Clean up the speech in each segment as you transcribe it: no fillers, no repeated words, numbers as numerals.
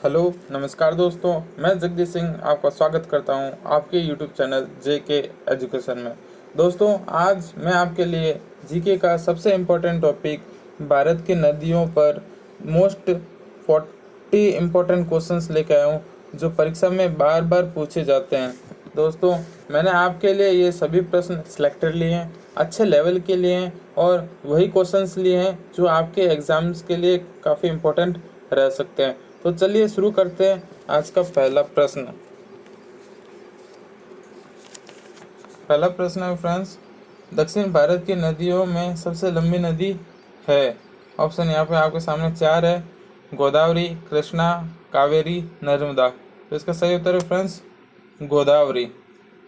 Hello नमस्कार दोस्तों, मैं जगदीश सिंह आपका स्वागत करता हूं आपके यूट्यूब चैनल जेके एजुकेशन में। दोस्तों, आज मैं आपके लिए जीके का सबसे इम्पोर्टेंट टॉपिक भारत की नदियों पर मोस्ट 40 इम्पोर्टेंट क्वेश्चंस लेके आया हूं जो परीक्षा में बार बार पूछे जाते हैं। दोस्तों, मैंने आपके लिए ये सभी प्रश्न सिलेक्टेड लिए हैं, अच्छे लेवल के लिए हैं और वही क्वेश्चंस लिए हैं जो आपके एग्जाम्स के लिए काफ़ी इम्पोर्टेंट रह सकते हैं। तो चलिए शुरू करते हैं आज का पहला प्रश्न। पहला प्रश्न है फ्रेंड्स, दक्षिण भारत की नदियों में सबसे लंबी नदी है। ऑप्शन यहाँ पे आपके सामने 4 है, गोदावरी, कृष्णा, कावेरी, नर्मदा। तो इसका सही उत्तर है फ्रेंड्स गोदावरी।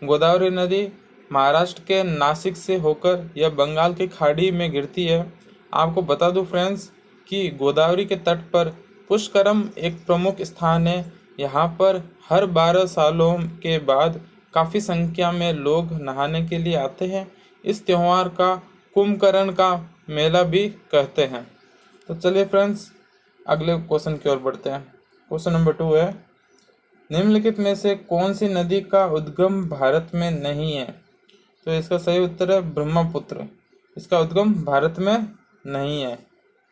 गोदावरी नदी महाराष्ट्र के नासिक से होकर यह बंगाल की खाड़ी में गिरती है। आपको बता दूं फ्रेंड्स कि गोदावरी के तट पर पुष्करम एक प्रमुख स्थान है। यहाँ पर हर 12 सालों के बाद काफ़ी संख्या में लोग नहाने के लिए आते हैं। इस त्यौहार का कुंभकर्ण का मेला भी कहते हैं। तो चलिए फ्रेंड्स अगले क्वेश्चन की ओर बढ़ते हैं। क्वेश्चन नंबर 2 है, निम्नलिखित में से कौन सी नदी का उद्गम भारत में नहीं है। तो इसका सही उत्तर है ब्रह्मपुत्र। इसका उद्गम भारत में नहीं है।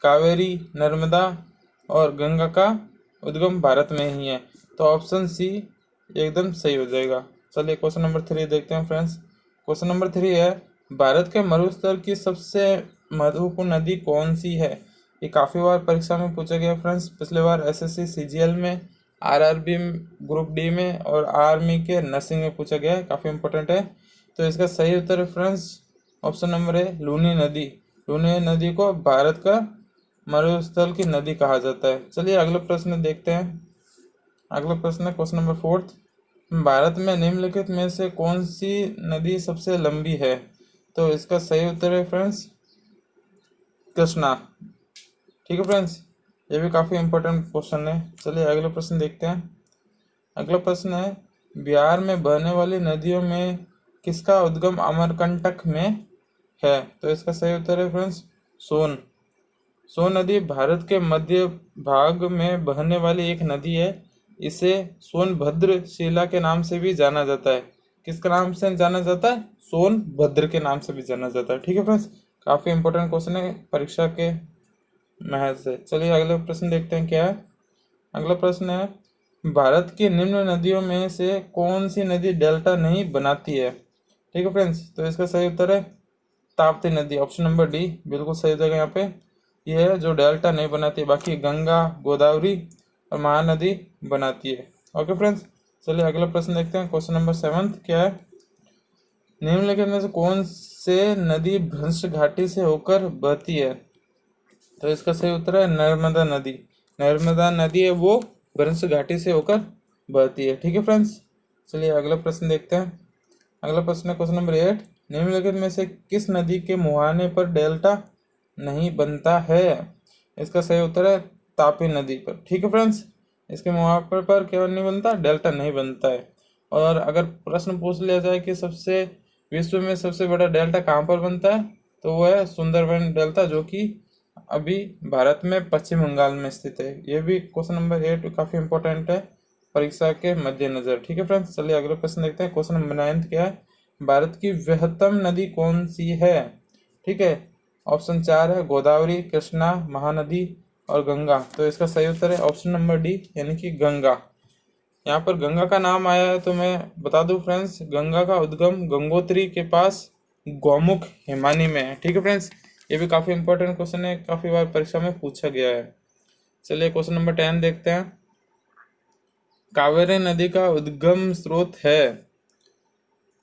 कावेरी, नर्मदा और गंगा का उद्गम भारत में ही है। तो ऑप्शन सी एकदम सही हो जाएगा। चलिए क्वेश्चन नंबर 3 देखते हैं फ्रेंड्स। क्वेश्चन नंबर 3 है, भारत के मरुस्थल की सबसे महत्वपूर्ण नदी कौन सी है। ये काफ़ी बार परीक्षा में पूछा गया फ्रेंड्स। पिछले बार एसएससी सीजीएल में, आरआरबी ग्रुप डी में और आर्मी के नर्सिंग में पूछा गया है, काफ़ी इंपॉर्टेंट है। तो इसका सही उत्तर है फ्रेंड्स ऑप्शन नंबर है लूनी नदी। लूनी नदी को भारत का मरुस्थल की नदी कहा जाता है। चलिए अगला प्रश्न देखते हैं। अगला प्रश्न है क्वेश्चन नंबर 4, भारत में निम्नलिखित में से कौन सी नदी सबसे लंबी है। तो इसका सही उत्तर है फ्रेंड्स कृष्णा। ठीक है फ्रेंड्स, ये भी काफ़ी इंपॉर्टेंट क्वेश्चन है। चलिए अगला प्रश्न देखते हैं। अगला प्रश्न है, बिहार में बहने वाली नदियों में किसका उद्गम अमरकंटक में है। तो इसका सही उत्तर है फ्रेंड्स सोन। सोन नदी भारत के मध्य भाग में बहने वाली एक नदी है। इसे सोनभद्र शिला के नाम से भी जाना जाता है। किसके नाम से जाना जाता है? सोनभद्र के नाम से भी जाना जाता है। ठीक है फ्रेंड्स, काफ़ी इंपॉर्टेंट क्वेश्चन है परीक्षा के महज से। चलिए अगले प्रश्न देखते हैं क्या है। अगला प्रश्न है, भारत की निम्न नदियों में से कौन सी नदी डेल्टा नहीं बनाती है। ठीक है फ्रेंड्स, तो इसका सही उत्तर है ताप्ती नदी। ऑप्शन नंबर डी बिल्कुल सही जगह यहाँ पे ये है जो डेल्टा नहीं बनाती, बाकी गंगा, गोदावरी और महानदी बनाती है। ओके फ्रेंड्स, चलिए अगला प्रश्न देखते हैं। क्वेश्चन नंबर 7 क्या है, निम्नलिखित में से कौन से नदी भ्रंश घाटी से होकर बहती है। तो इसका सही उत्तर है नर्मदा नदी। नर्मदा नदी है वो भ्रंश घाटी से होकर बहती है। ठीक है फ्रेंड्स, चलिए अगला प्रश्न देखते हैं। अगला प्रश्न है क्वेश्चन नंबर 8, निम्नलिखित में से किस नदी के मुहाने पर डेल्टा नहीं बनता है। इसका सही उत्तर है तापी नदी पर। ठीक है फ्रेंड्स, इसके मुहाने पर क्या नहीं बनता? डेल्टा नहीं बनता है। और अगर प्रश्न पूछ लिया जाए कि सबसे विश्व में सबसे बड़ा डेल्टा कहाँ पर बनता है, तो वो है सुंदरबन डेल्टा, जो कि अभी भारत में पश्चिम बंगाल में स्थित है। ये भी क्वेश्चन नंबर 8 काफ़ी इंपॉर्टेंट है परीक्षा के मद्देनजर। ठीक है फ्रेंड्स, चलिए अगले प्रश्न देखते हैं। क्वेश्चन नंबर 9 क्या है, भारत की वृहत्तम नदी कौन सी है। ठीक है, ऑप्शन 4 है गोदावरी, कृष्णा, महानदी और गंगा। तो इसका सही उत्तर है ऑप्शन नंबर डी यानी कि गंगा। यहाँ पर गंगा का नाम आया है तो मैं बता दूं फ्रेंड्स, गंगा का उद्गम गंगोत्री के पास गौमुख हिमानी में है। ठीक है फ्रेंड्स, ये भी काफ़ी इंपॉर्टेंट क्वेश्चन है, काफ़ी बार परीक्षा में पूछा गया है। चलिए क्वेश्चन नंबर 10 देखते हैं। कावेरी नदी का उद्गम स्रोत है।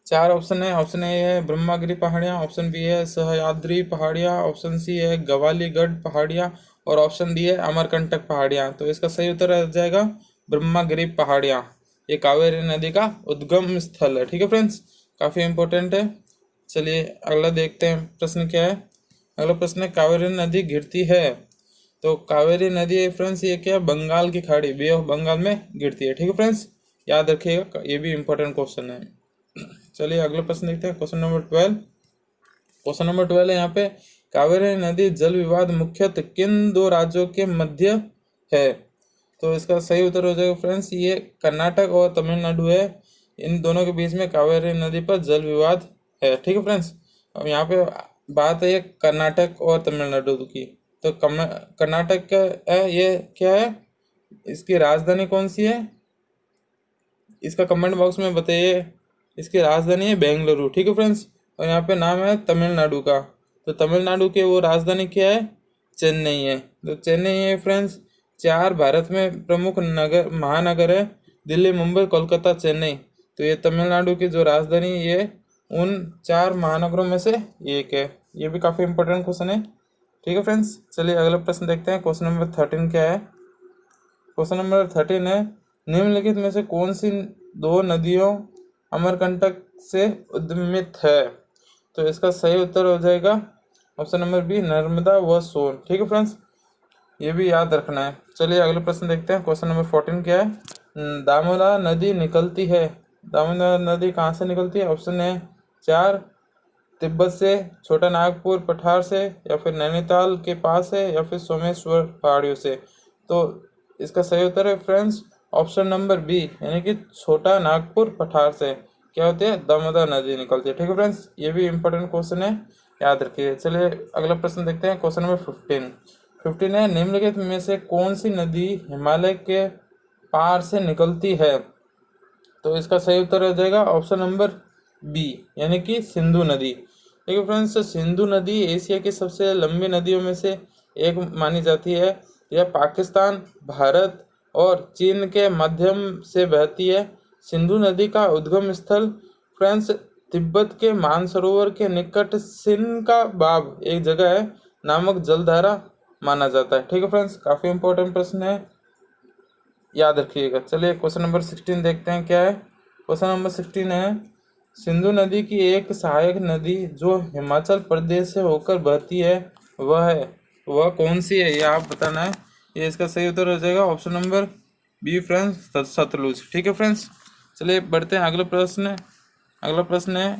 4 ऑप्शन है। ऑप्शन ए है ब्रह्मागिरी पहाड़ियाँ, ऑप्शन बी है सह्याद्री पहाड़ियाँ, ऑप्शन सी है गवालीगढ़ पहाड़ियाँ और ऑप्शन डी है अमरकंटक पहाड़ियाँ। तो इसका सही उत्तर आ जाएगा ब्रह्मागिरी पहाड़ियाँ। ये कावेरी नदी का उद्गम स्थल है। ठीक है फ्रेंड्स, काफ़ी इंपॉर्टेंट है। चलिए अगला देखते हैं प्रश्न क्या है। अगला प्रश्न है, कावेरी नदी गिरती है। तो कावेरी नदी है फ्रेंड्स ये क्या है, बंगाल की खाड़ी, बे ऑफ बंगाल में गिरती है। ठीक है फ्रेंड्स, याद रखिएगा, ये भी इंपॉर्टेंट क्वेश्चन है। चलिए अगला प्रश्न देखते हैं। Question number 12। क्वेश्चन नंबर 12 है यहाँ पे, कावेरी नदी जल विवाद मुख्यतः किन 2 राज्यों के मध्य है। तो इसका सही उत्तर हो जाएगा फ्रेंड्स, ये कर्नाटक और तमिलनाडु है। इन दोनों के बीच में कावेरी नदी पर जल विवाद है। ठीक है फ्रेंड्स, अब यहाँ पे बात है ये कर्नाटक और तमिलनाडु की। तो कर्नाटक का है ये क्या है, इसकी राजधानी कौन सी है, इसका कमेंट बॉक्स में बताइए। इसकी राजधानी है बेंगलुरु। ठीक है फ्रेंड्स, और यहाँ पे नाम है तमिलनाडु का। तो तमिलनाडु के वो राजधानी क्या है, चेन्नई है। तो चेन्नई है फ्रेंड्स। चार भारत में प्रमुख नगर महानगर है, दिल्ली, मुंबई, कोलकाता, चेन्नई। तो ये तमिलनाडु की जो राजधानी ये उन चार महानगरों में से एक है। ये भी काफ़ी इंपॉर्टेंट क्वेश्चन है। ठीक है फ्रेंड्स, चलिए अगला प्रश्न देखते हैं। क्वेश्चन नंबर 13 क्या है। क्वेश्चन नंबर 13 है, निम्नलिखित में से कौन सी दो नदियों अमरकंटक से उद्गमित है। तो इसका सही उत्तर हो जाएगा ऑप्शन नंबर बी, नर्मदा व सोन। ठीक है फ्रेंड्स, ये भी याद रखना है। चलिए अगला प्रश्न देखते हैं। क्वेश्चन नंबर 14 क्या है, दामोदर नदी निकलती है, दामोदर नदी कहाँ से निकलती है। ऑप्शन है 4, तिब्बत से, छोटा नागपुर पठार से, या फिर नैनीताल के पास है, या फिर सोमेश्वर पहाड़ियों से। तो इसका सही उत्तर है फ्रेंड्स ऑप्शन नंबर बी, यानी कि छोटा नागपुर पठार से क्या होती है, दामोदर नदी निकलती है। ठीक है फ्रेंड्स, ये भी इंपॉर्टेंट क्वेश्चन है, याद रखिए। चलिए अगला प्रश्न देखते हैं। क्वेश्चन नंबर 15 है, निम्नलिखित में से कौन सी नदी हिमालय के पार से निकलती है। तो इसका सही उत्तर हो जाएगा ऑप्शन नंबर बी, यानी कि सिंधु नदी। ठीक है फ्रेंड्स, सिंधु नदी एशिया की सबसे लंबी नदियों में से एक मानी जाती है। यह पाकिस्तान, भारत और चीन के माध्यम से बहती है। सिंधु नदी का उद्गम स्थल फ्रेंड्स तिब्बत के मानसरोवर के निकट सिनका बाब एक जगह है नामक जलधारा माना जाता है। ठीक है फ्रेंड्स, काफी इंपॉर्टेंट प्रश्न है, याद रखिएगा। चलिए क्वेश्चन नंबर 16 देखते हैं क्या है। क्वेश्चन नंबर 16 है, सिंधु नदी की एक सहायक नदी जो हिमाचल प्रदेश से होकर बहती है वह कौन सी है, ये आप बताना है। ये इसका सही उत्तर हो जाएगा option number B friends, Sutlej. ठीक है फ्रेंड्स, चलिए बढ़ते हैं अगला प्रश्न। अगला प्रश्न है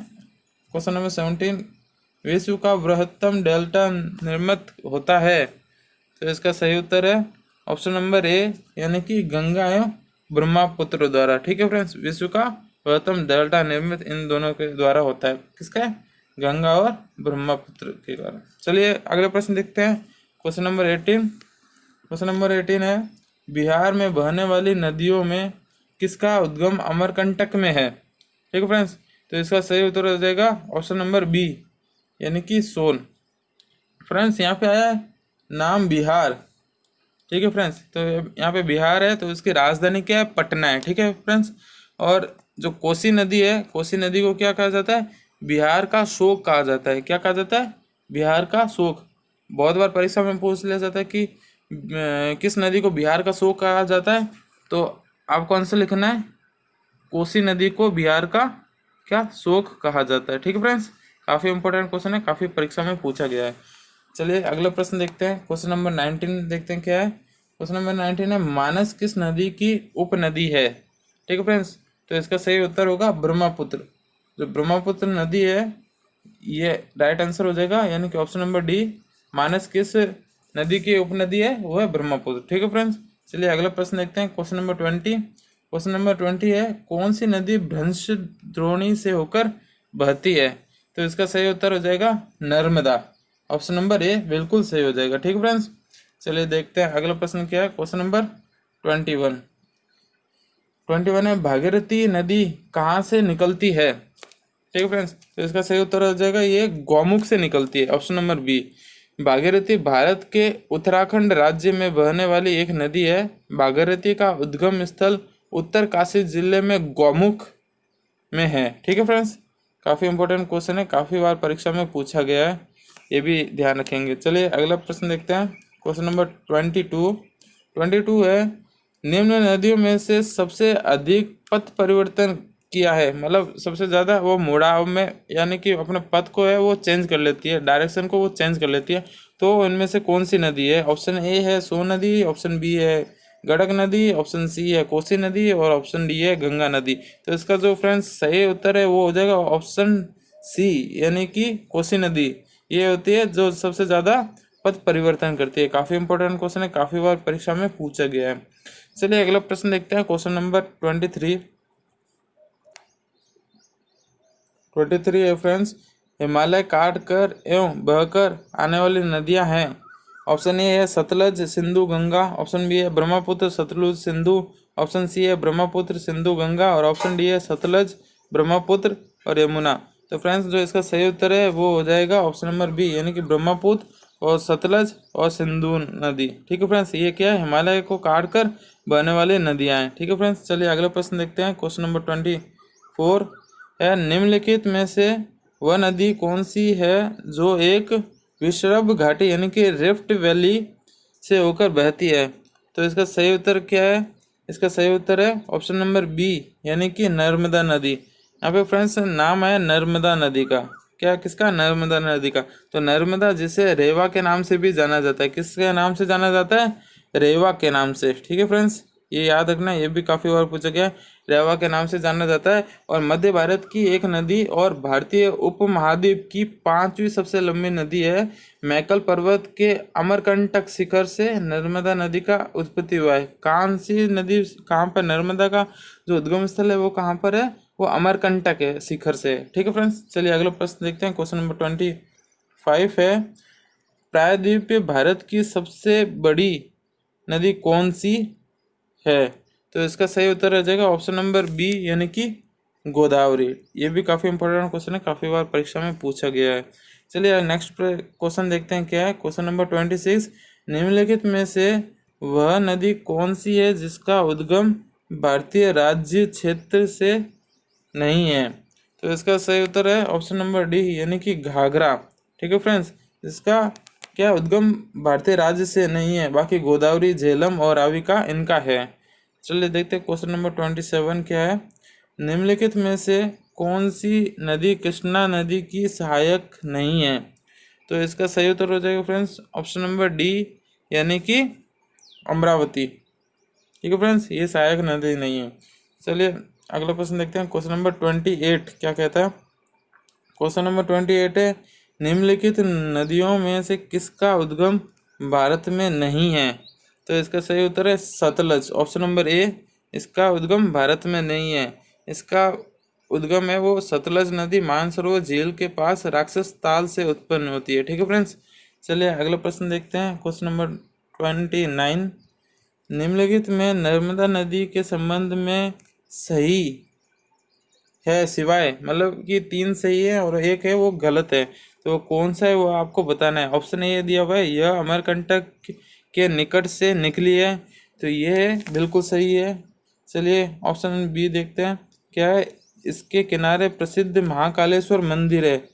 क्वेश्चन नंबर 17, विश्व का बृहत्तम डेल्टा निर्मित होता है। तो इसका सही उत्तर है ऑप्शन नंबर ए, यानी कि गंगा एवं ब्रह्मपुत्र द्वारा। ठीक है फ्रेंड्स, विश्व का बृहत्तम डेल्टा निर्मित इन दोनों के द्वारा होता है। किसका है, गंगा और ब्रह्मपुत्र के द्वारा। चलिए अगले प्रश्न देखते हैं। Question number 18। क्वेश्चन नंबर 18 है, बिहार में बहने वाली नदियों में किसका उद्गम अमरकंटक में है। ठीक है फ्रेंड्स, तो इसका सही उत्तर हो जाएगा ऑप्शन नंबर बी, यानी कि सोन। फ्रेंड्स यहाँ पे आया है नाम बिहार। ठीक है फ्रेंड्स, तो यहाँ पे बिहार है, तो इसकी राजधानी क्या है, पटना है। ठीक है फ्रेंड्स, और जो कोसी नदी है, कोसी नदी को क्या कहा जाता है, बिहार का शोक कहा जाता है। क्या कहा जाता है, बिहार का शोक। बहुत बार परीक्षा में पूछ लिया जाता है कि किस नदी को बिहार का शोक कहा जाता है। तो आपको आंसर लिखना है, कोसी नदी को बिहार का क्या शोक कहा जाता है। ठीक है फ्रेंड्स, काफ़ी इंपॉर्टेंट क्वेश्चन है, काफ़ी परीक्षा में पूछा गया है। चलिए अगला प्रश्न देखते हैं। क्वेश्चन नंबर 19 देखते हैं क्या है। क्वेश्चन नंबर 19 है, मानस किस नदी की उपनदी है। ठीक है फ्रेंड्स, तो इसका सही उत्तर होगा ब्रह्मपुत्र। जो ब्रह्मपुत्र नदी है ये राइट आंसर हो जाएगा, यानी कि ऑप्शन नंबर डी, मानस किस नदी की उपनदी है, वो है ब्रह्मपुत्र। ठीक है फ्रेंड्स, चलिए अगला प्रश्न देखते हैं। Question number 20। क्वेश्चन नंबर 20 है, कौन सी नदी भ्रंश द्रोणी से होकर बहती है। तो इसका सही उत्तर हो जाएगा नर्मदा। ऑप्शन नंबर ए बिल्कुल सही हो जाएगा। ठीक है फ्रेंड्स, चलिए देखते हैं अगला प्रश्न क्या है। Question number 21। 21 है, भागीरथी नदी कहाँ से निकलती है। ठीक है फ्रेंड्स, तो इसका सही उत्तर हो जाएगा ये गौमुख से निकलती है। Option number B, Bhagirathi Bharat के उत्तराखंड राज्य में बहने वाली एक नदी है। भागीरथी का उद्गम स्थल उत्तरकाशी जिले में गौमुख में है। ठीक है फ्रेंड्स, काफ़ी इंपॉर्टेंट क्वेश्चन है, काफ़ी बार परीक्षा में पूछा गया है, ये भी ध्यान रखेंगे। चलिए अगला प्रश्न देखते हैं। क्वेश्चन नंबर 22 है, निम्न नदियों में से सबसे अधिक पथ परिवर्तन किया है, मतलब सबसे ज़्यादा वो मुड़ाव में, यानी कि अपने पथ को है वो चेंज कर लेती है, डायरेक्शन को वो चेंज कर लेती है। तो इनमें से कौन सी नदी है। ऑप्शन ए है सोन नदी, ऑप्शन बी है गंडक नदी, ऑप्शन सी है कोसी नदी, और ऑप्शन डी है गंगा नदी। तो इसका जो फ्रेंड्स सही उत्तर है वो हो जाएगा ऑप्शन सी, यानी कि कोसी नदी। ये होती है जो सबसे ज़्यादा पथ परिवर्तन करती है। काफी इंपॉर्टेंट क्वेश्चन है, काफी बार परीक्षा में पूछा गया है। चलिए अगला प्रश्न देखते हैं, क्वेश्चन नंबर 23 है फ्रेंड्स। हिमालय काट कर एवं बहकर आने वाली नदियां हैं। ऑप्शन ए है सतलज सिंधु गंगा, ऑप्शन बी है ब्रह्मपुत्र सतलुज सिंधु, ऑप्शन सी है ब्रह्मपुत्र सिंधु गंगा और ऑप्शन डी है सतलज ब्रह्मपुत्र और यमुना। तो फ्रेंड्स जो इसका सही उत्तर है वो हो जाएगा ऑप्शन नंबर बी, यानी कि ब्रह्मपुत्र और सतलज और सिंधु नदी। ठीक है फ्रेंड्स, ये क्या है, हिमालय को काट कर बहने वाली नदियां हैं। ठीक है फ्रेंड्स, चलिए अगला प्रश्न देखते हैं, क्वेश्चन नंबर 24 है। निम्नलिखित में से वह नदी कौन सी है जो एक विषुवत घाटी यानी कि रिफ्ट वैली से होकर बहती है। तो इसका सही उत्तर क्या है, इसका सही उत्तर है ऑप्शन नंबर बी, यानी कि नर्मदा नदी। यहाँ पे फ्रेंड्स नाम है नर्मदा नदी का, क्या किसका, नर्मदा नदी का। तो नर्मदा जिसे रेवा के नाम से भी जाना जाता है, किसके नाम से जाना जाता है, रेवा के नाम से। ठीक है फ्रेंड्स, ये याद रखना, ये भी काफी बार पूछा गया है, रेवा के नाम से जाना जाता है। और मध्य भारत की एक नदी और भारतीय उपमहाद्वीप की 5वीं सबसे लंबी नदी है। मैकल पर्वत के अमरकंटक शिखर से नर्मदा नदी का उत्पत्ति हुआ है। कौन सी नदी, कहाँ पर नर्मदा का जो उद्गम स्थल है वो कहाँ पर है, वो अमरकंटक है शिखर से। ठीक है फ्रेंड्स, चलिए अगला प्रश्न देखते हैं, क्वेश्चन नंबर 25 है। प्रायद्वीपीय भारत की सबसे बड़ी नदी कौन सी है। तो इसका सही उत्तर आ जाएगा ऑप्शन नंबर बी, यानी कि गोदावरी। ये भी काफी इंपॉर्टेंट क्वेश्चन है, काफी बार परीक्षा में पूछा गया है। चलिए नेक्स्ट क्वेश्चन देखते हैं, क्या है, क्वेश्चन नंबर 26। निम्नलिखित में से वह नदी कौन सी है जिसका उद्गम भारतीय राज्य क्षेत्र से नहीं है। तो इसका सही उत्तर है ऑप्शन नंबर डी, यानी कि घाघरा। ठीक है फ्रेंड्स, इसका क्या उद्गम भारतीय राज्य से नहीं है, बाकी गोदावरी, झेलम और रावी का इनका है। चलिए देखते हैं क्वेश्चन नंबर 27 क्या है। निम्नलिखित में से कौन सी नदी कृष्णा नदी की सहायक नहीं है। तो इसका सही उत्तर हो जाएगा फ्रेंड्स ऑप्शन नंबर डी, यानी कि अमरावती। ठीक है फ्रेंड्स, ये सहायक नदी नहीं है। चलिए अगला प्रश्न देखते हैं, क्वेश्चन नंबर 28 क्या कहता है। क्वेश्चन नंबर 28 है, निम्नलिखित नदियों में से किसका उद्गम भारत में नहीं है। तो इसका सही उत्तर है सतलज, ऑप्शन नंबर ए, इसका उद्गम भारत में नहीं है। इसका उद्गम है वो सतलज नदी मानसरोवर झील के पास राक्षस ताल से उत्पन्न होती है। ठीक है फ्रेंड्स, चलिए अगला प्रश्न देखते हैं, क्वेश्चन नंबर 29। निम्नलिखित में नर्मदा नदी के संबंध में सही है सिवाय, मतलब कि 3 सही है और एक है वो गलत है, तो कौन सा है वो आपको बताना है। ऑप्शन ए दिया हुआ है, यह अमरकंटक के निकट से निकली है, तो ये बिल्कुल सही है। चलिए ऑप्शन बी देखते हैं, क्या है, इसके किनारे प्रसिद्ध महाकालेश्वर मंदिर है।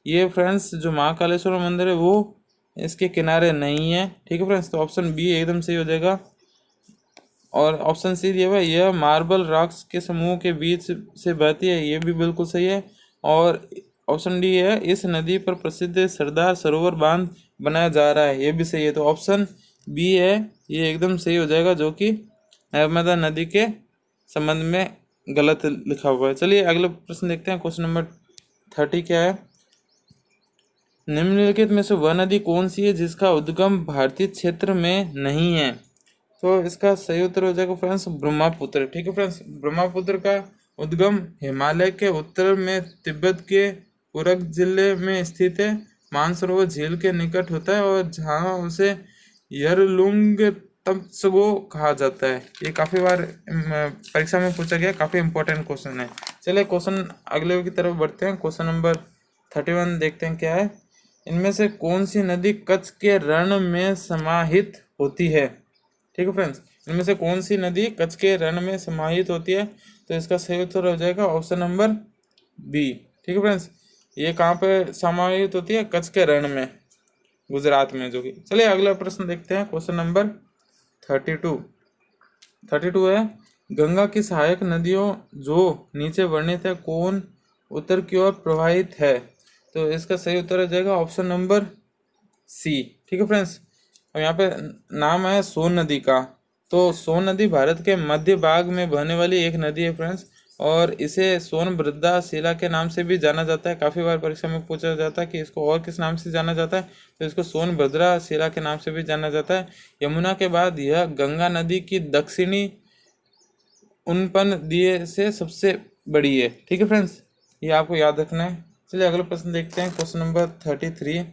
ये फ्रेंड्स जो महाकालेश्वर मंदिर है वो इसके किनारे नहीं है। ठीक है फ्रेंड्स, तो ऑप्शन बी एकदम सही हो जाएगा। और ऑप्शन सी दिया हुआ है, यह मार्बल रॉक्स के समूह के बीच से बहती है, ये भी बिल्कुल सही है। और ऑप्शन डी है, इस नदी पर प्रसिद्ध सरदार सरोवर बांध बनाया जा रहा है, ये भी सही है। तो ऑप्शन बी है, ये एकदम सही हो जाएगा, जो कि नर्मदा नदी के संबंध में गलत लिखा हुआ है। चलिए अगला प्रश्न देखते हैं, क्वेश्चन नंबर 30 क्या है। निम्नलिखित में से वह नदी कौन सी है जिसका उद्गम भारतीय क्षेत्र में नहीं है। तो इसका सही उत्तर हो जाएगा फ्रेंड्स ब्रह्मपुत्र। ठीक है फ्रेंड्स, ब्रह्मपुत्र का उद्गम हिमालय के उत्तर में तिब्बत के उरग जिले में स्थित है, मानसरोवर झील के निकट होता है और जहाँ उसे यरलुंग तत्सगो कहा जाता है। ये काफी बार परीक्षा में पूछा गया, काफी इंपॉर्टेंट क्वेश्चन है। चलिए क्वेश्चन अगले की तरफ बढ़ते हैं, क्वेश्चन नंबर 31 देखते हैं क्या है। इनमें से कौन सी नदी कच्छ के रण में समाहित होती है। ठीक है फ्रेंड्स, इनमें से कौन सी नदी कच्छ के रण में समाहित होती है। तो इसका सही उत्तर हो जाएगा ऑप्शन नंबर बी। ठीक है फ्रेंड्स, ये कहाँ पे समाहित होती है, कच्छ के रण में, गुजरात में जो कि। चलिए अगला प्रश्न देखते हैं, क्वेश्चन नंबर 32 है, गंगा की सहायक नदियों जो नीचे वर्णित है कौन उत्तर की ओर प्रवाहित है। तो इसका सही उत्तर हो जाएगा ऑप्शन नंबर सी। ठीक है फ्रेंड्स, और यहाँ पे नाम है सोन नदी का। तो सोन नदी भारत के मध्य भाग में बहने वाली एक नदी है फ्रेंड्स, और इसे सोनभद्रा शिला के नाम से भी जाना जाता है। काफ़ी बार परीक्षा में पूछा जाता है कि इसको और किस नाम से जाना जाता है, तो इसको सोनभद्रा शिला के नाम से भी जाना जाता है। यमुना के बाद यह गंगा नदी की दक्षिणी उनपन दिए से सबसे बड़ी है। ठीक है फ्रेंड्स, ये आपको याद रखना है। चलिए अगला प्रश्न देखते हैं, क्वेश्चन नंबर 33।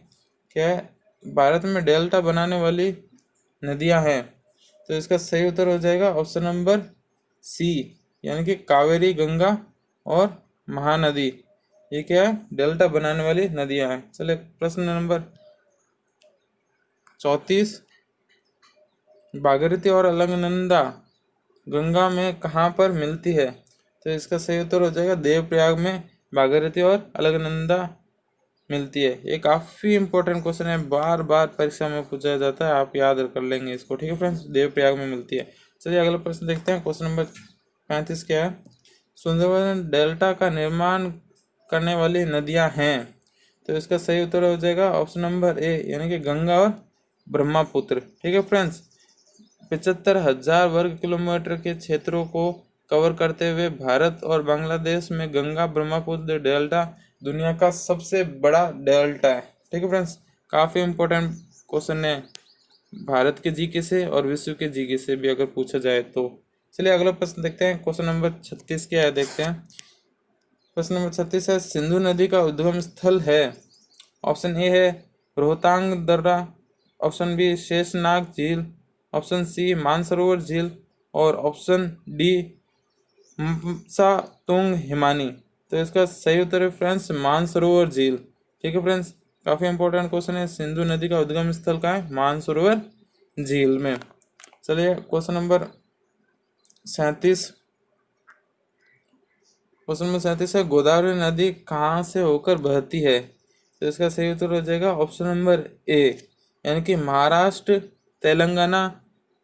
क्या है, भारत में डेल्टा बनाने वाली नदियां हैं? तो इसका सही उत्तर हो जाएगा ऑप्शन नंबर सी, यानी कि कावेरी, गंगा और महानदी। ये क्या है, डेल्टा बनाने वाली नदियां हैं। चलिए प्रश्न नंबर 34, भागीरथी और अलकनंदा गंगा में कहाँ पर मिलती है? तो इसका सही उत्तर हो जाएगा देवप्रयाग में भागीरथी और अलकनंदा मिलती है। ये काफ़ी इंपॉर्टेंट क्वेश्चन है, बार बार परीक्षा में पूछा जाता है, आप याद कर लेंगे इसको। ठीक है फ्रेंड्स, देवप्रयाग में मिलती है। चलिए अगला प्रश्न देखते हैं, क्वेश्चन नंबर 35 क्या है, सुंदरबन डेल्टा का निर्माण करने वाली नदियां हैं? तो इसका सही उत्तर हो जाएगा ऑप्शन नंबर ए, यानी कि गंगा और ब्रह्मपुत्र। ठीक है फ्रेंड्स, 75,000 वर्ग किलोमीटर के क्षेत्रों को कवर करते हुए भारत और बांग्लादेश में गंगा ब्रह्मपुत्र डेल्टा दुनिया का सबसे बड़ा डेल्टा है। ठीक है फ्रेंड्स, काफ़ी इंपॉर्टेंट क्वेश्चन है भारत के जीके से और विश्व के जीके से भी अगर पूछा जाए तो। चलिए अगला प्रश्न देखते हैं, क्वेश्चन नंबर 36 क्या है देखते हैं। प्रश्न नंबर 36 है, सिंधु नदी का उद्गम स्थल है? ऑप्शन ए है रोहतांग दर्रा, ऑप्शन बी शेषनाग झील, ऑप्शन सी मानसरोवर झील और ऑप्शन डी मपसा तुंग हिमानी। तो इसका सही उत्तर है फ्रेंड्स मानसरोवर झील। ठीक है फ्रेंड्स, काफ़ी इंपॉर्टेंट क्वेश्चन है, सिंधु नदी का उद्गम स्थल कहाँ है? मानसरोवर झील में। चलिए क्वेश्चन नंबर 37, क्वेश्चन नंबर 37 है, गोदावरी नदी कहाँ से होकर बहती है? तो इसका सही उत्तर हो जाएगा ऑप्शन नंबर ए, यानी कि महाराष्ट्र, तेलंगाना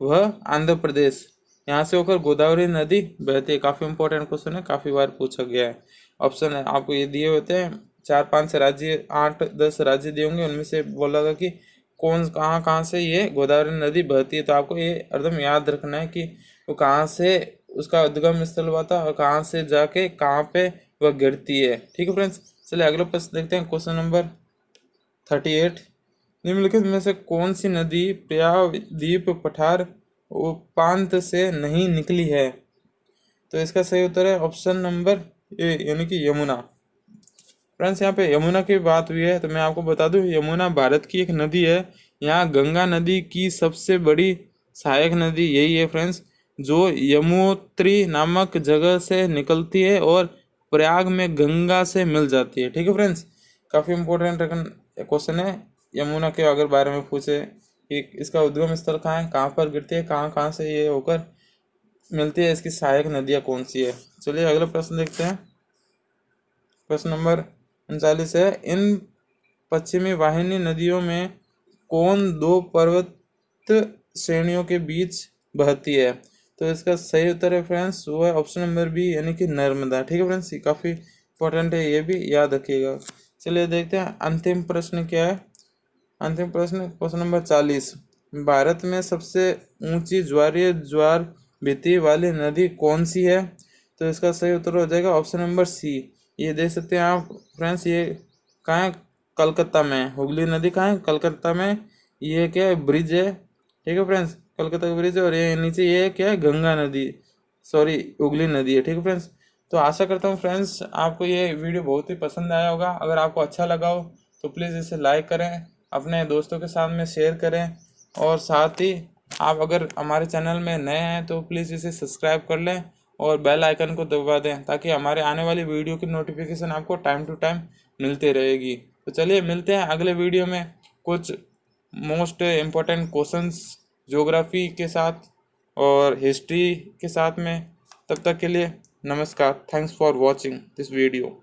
व आंध्र प्रदेश, यहाँ से होकर गोदावरी नदी बहती है। काफ़ी इंपॉर्टेंट क्वेश्चन है, काफ़ी बार पूछा गया है। ऑप्शन है आपको ये दिए होते हैं, 4-5 राज्य, 8-10 राज्य दिए होंगे, उनमें से बोला था कि कौन कहाँ कहाँ से ये गोदावरी नदी बहती है। तो आपको ये एकदम याद रखना है कि वो कहाँ से उसका उद्गम स्थल हुआ था और कहाँ से जाके कहाँ पे वह गिरती है। ठीक है फ्रेंड्स, चलिए अगला प्रश्न देखते हैं, क्वेश्चन नंबर 38, निम्नलिखित में से कौन सी नदी प्रायद्वीप पठार उपांत से नहीं निकली है? तो इसका सही उत्तर है ऑप्शन नंबर ए, यानी कि यमुना। फ्रेंड्स, यहाँ पे यमुना की बात हुई है तो मैं आपको बता दूं, यमुना भारत की एक नदी है। यहाँ गंगा नदी की सबसे बड़ी सहायक नदी यही है फ्रेंड्स, जो यमुनोत्री नामक जगह से निकलती है और प्रयाग में गंगा से मिल जाती है। ठीक है फ्रेंड्स, काफ़ी इंपॉर्टेंट क्वेश्चन है, यमुना के अगर बारे में पूछे कि इसका उद्गम स्थल कहाँ है, कहाँ पर गिरती है, कहाँ कहाँ से ये होकर मिलती है, इसकी सहायक नदियाँ कौन सी है। चलिए अगला प्रश्न देखते हैं, प्रश्न नंबर 39 है, इन पश्चिमी वाहिनी नदियों में कौन दो पर्वत श्रेणियों के बीच बहती है? तो इसका सही उत्तर है फ्रेंड्स वो है ऑप्शन नंबर बी, यानी कि नर्मदा। ठीक है फ्रेंड्स, ये काफ़ी इंपॉर्टेंट है, ये भी याद रखिएगा। चलिए देखते हैं अंतिम प्रश्न क्या है। अंतिम प्रश्न क्वेश्चन नंबर 40, भारत में सबसे ऊंची ज्वारीय ज्वार भीति वाली नदी कौन सी है? तो इसका सही उत्तर हो जाएगा ऑप्शन नंबर सी। ये देख सकते हैं आप फ्रेंड्स, ये कहाँ है? कलकत्ता में। हुगली नदी कहाँ है? कलकत्ता में। ये क्या है? ब्रिज है। ठीक है फ्रेंड्स, कलकत्ता का ब्रिज है। और ये नीचे ये क्या है? गंगा नदी, सॉरी हुगली नदी है। ठीक है फ्रेंड्स, तो आशा करता हूँ फ्रेंड्स आपको ये वीडियो बहुत ही पसंद आया होगा। अगर आपको अच्छा लगा हो तो प्लीज़ इसे लाइक करें, अपने दोस्तों के साथ में शेयर करें, और साथ ही आप अगर हमारे चैनल में नए हैं तो प्लीज़ इसे सब्सक्राइब कर लें और बेल आइकन को दबा दें, ताकि हमारे आने वाली वीडियो की नोटिफिकेशन आपको टाइम टू टाइम मिलती रहेगी। तो चलिए मिलते हैं अगले वीडियो में कुछ मोस्ट इम्पोर्टेंट क्वेश्चंस ज्योग्राफी के साथ और हिस्ट्री के साथ में। तब तक के लिए नमस्कार, thanks for watching this video.